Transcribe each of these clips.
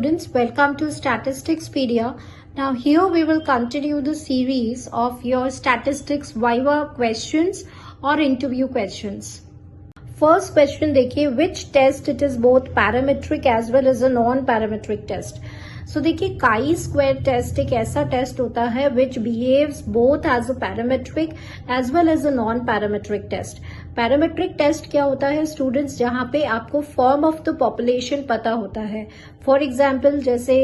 students, welcome to Statisticspedia. Now here we will continue the series of your statistics viva questions or interview questions. First question देखिए, which test it is both parametric as well as a non-parametric test. So देखिए, काई square test एक ऐसा test होता है which behaves both as a parametric as well as a non-parametric test. Parametric test क्या होता है स्टूडेंट्स, जहां पे आपको फॉर्म ऑफ द पॉपुलेशन पता होता है. फॉर एग्जाम्पल जैसे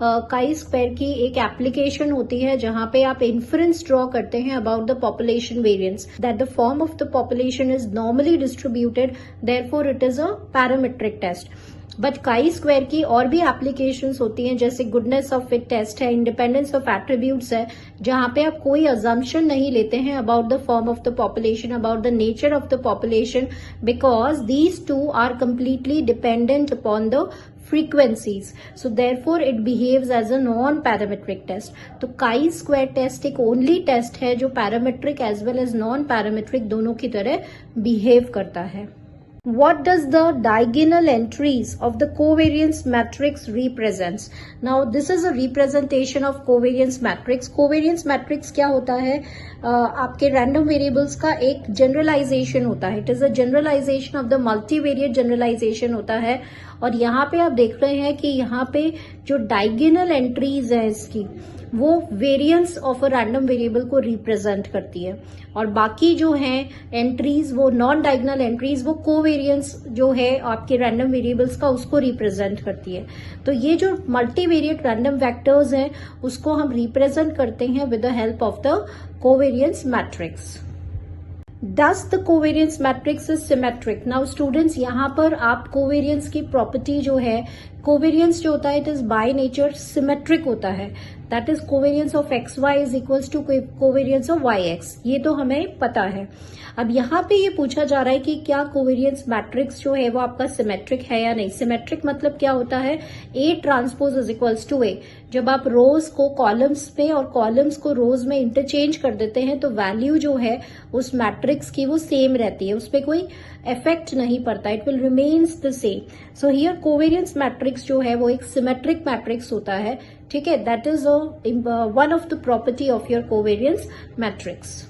काई स्क्वायर की एक एप्लीकेशन होती है जहां पे आप इन्फरेंस ड्रॉ करते हैं about the population variance, that the form of the population is normally distributed, therefore it is a parametric test. But chi square की और भी एप्लीकेशंस होती हैं, जैसे गुडनेस ऑफ फिट टेस्ट है, इंडिपेंडेंस ऑफ एट्रीब्यूट्स है, जहां पे आप कोई अजम्पशन नहीं लेते हैं about the form of the population, about the nature of the population, because these two are completely dependent upon the frequencies. So therefore it behaves as a non-parametric test. तो chi square test एक only test है जो parametric as well as non parametric दोनों की तरह behave करता है. What does the diagonal entries of the covariance matrix represents? Now this is a representation of covariance matrix. Covariance matrix क्या होता है? आपके random variables का एक generalization होता है. It is a generalization of the multivariate generalization होता है. और यहाँ पे आप देख रहे हैं कि यहाँ पे जो diagonal entries है इसकी, वो variance of a random variable को रिप्रेजेंट करती है, और बाकी जो हैं एंट्रीज, वो नॉन डायगोनल एंट्रीज, वो कोवेरिएंस जो है आपके रैंडम वेरिएबल्स का, उसको रिप्रेजेंट करती है. तो ये जो मल्टीवेरिएट रैंडम वेक्टर्स हैं उसको हम रिप्रेजेंट करते हैं with the help of the covariance matrix. Thus the covariance matrix is symmetric. Now students, यहाँ पर आप covariance की property जो है, covariance जो होता है it is by nature symmetric होता है. That is covariance of xy is equals to covariance of yx. ये तो हमें पता है. अब यहाँ पे ये पूछा जा रहा है कि क्या कोवेरियंस मैट्रिक्स जो है वो आपका सिमेट्रिक है या नहीं. सिमेट्रिक मतलब क्या होता है? A transpose is equals to A. जब आप रोज को कॉलम्स में और कॉलम्स को रोज में इंटरचेंज कर देते हैं तो वैल्यू जो है उस मैट्रिक्स की वो सेम रहती है, उस पर कोई इफेक्ट नहीं पड़ता, it will remains the same. So here covariance matrix जो है वो एक सिमेट्रिक मैट्रिक्स होता है. ठीक है, that is one of the property of your covariance matrix.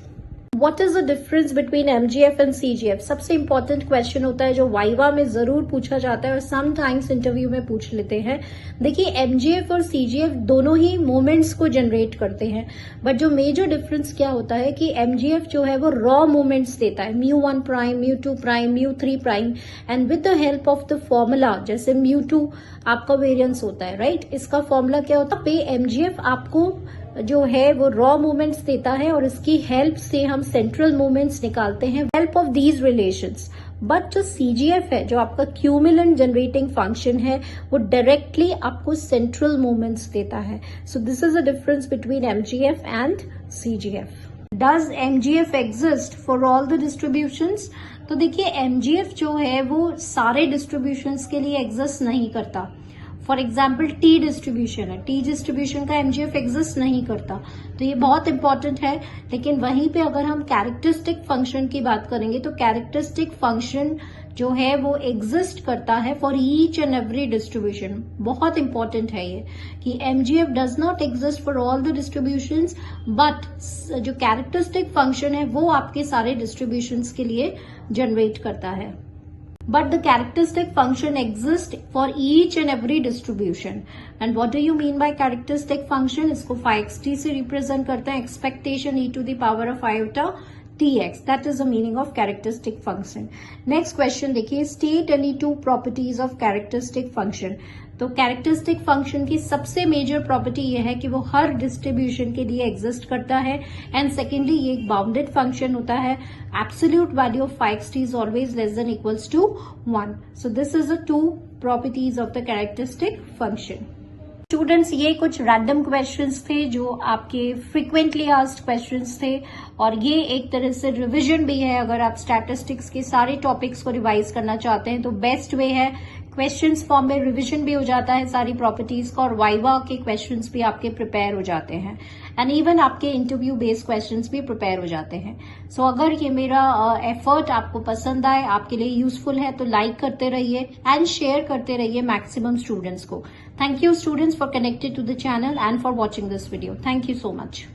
What is the difference between MGF and CGF? सबसे इंपॉर्टेंट क्वेश्चन होता है जो वाइवा में जरूर पूछा जाता है और समटाइम्स इंटरव्यू में पूछ लेते हैं. देखिए, MGF और CGF दोनों ही मोमेंट्स को जनरेट करते हैं, बट जो मेजर डिफरेंस क्या होता है कि MGF जो है वो रॉ मोमेंट्स देता है, μ1 prime, μ2 prime, μ3 prime, and with the help of the formula, जैसे μ2 आपका वेरिएंस होता है, राइट. इसका फॉर्मूला क्या होता है पे MGF आपको जो है वो रॉ मूवमेंट्स देता है, और इसकी हेल्प से हम सेंट्रल मूवमेंट्स निकालते हैं, help of these relations. But जो CGF है, जो आपका क्यूमुलेंट जनरेटिंग फंक्शन है, वो डायरेक्टली आपको सेंट्रल मूवमेंट्स देता है. सो this is a difference between MGF and CGF. Does MGF exist for all the distributions? तो देखिए, MGF जो है वो सारे डिस्ट्रीब्यूशंस के लिए एग्जिस्ट नहीं करता. फॉर एग्जाम्पल T डिस्ट्रीब्यूशन है, T डिस्ट्रीब्यूशन का MGF एग्जिस्ट नहीं करता, तो ये बहुत इंपॉर्टेंट है. लेकिन वहीं पे अगर हम कैरेक्टरिस्टिक फंक्शन की बात करेंगे तो कैरेक्टरिस्टिक फंक्शन जो है वो एग्जिस्ट करता है for each and every distribution. बहुत इंपॉर्टेंट है ये कि MGF does not exist for all the distributions, but जो कैरेक्टरिस्टिक फंक्शन है वो आपके सारे डिस्ट्रीब्यूशंस के लिए जनरेट करता है. But the characteristic function exists for each and every distribution. And what do you mean by characteristic function? इसको phi xt से represent करते हैं, expectation e to the power of iota tx. That is the meaning of characteristic function. Next question देखिए, state any two properties of characteristic function. तो characteristic function की सबसे major property यह है कि वो हर डिस्ट्रीब्यूशन के लिए एग्जिस्ट करता है, एंड सेकेंडली ये एक बाउंडेड फंक्शन होता है. Absolute value of phi xt is always less than equals to 1. So this is the two properties of the characteristic function. Students, ये कुछ रैंडम क्वेश्चंस थे जो आपके फ्रीक्वेंटली आस्क्ड क्वेश्चंस थे, और ये एक तरह से रिवीजन भी है. अगर आप स्टैटिस्टिक्स के सारे टॉपिक्स को रिवाइज करना चाहते हैं तो बेस्ट वे है क्वेश्चंस फॉर्म में रिवीजन भी हो जाता है सारी प्रॉपर्टीज का, और वाइवा के क्वेश्चंस भी आपके प्रिपेयर हो जाते हैं, एंड इवन आपके इंटरव्यू बेस्ड क्वेश्चंस भी प्रिपेयर हो जाते हैं। सो अगर ये मेरा एफर्ट आपको पसंद आए, आपके लिए यूजफुल है, तो लाइक करते रहिए एंड शेयर करते रहिए मैक्सिमम स्टूडेंट्स को। Thank you students for connected to the channel and for watching this video. Thank you so much.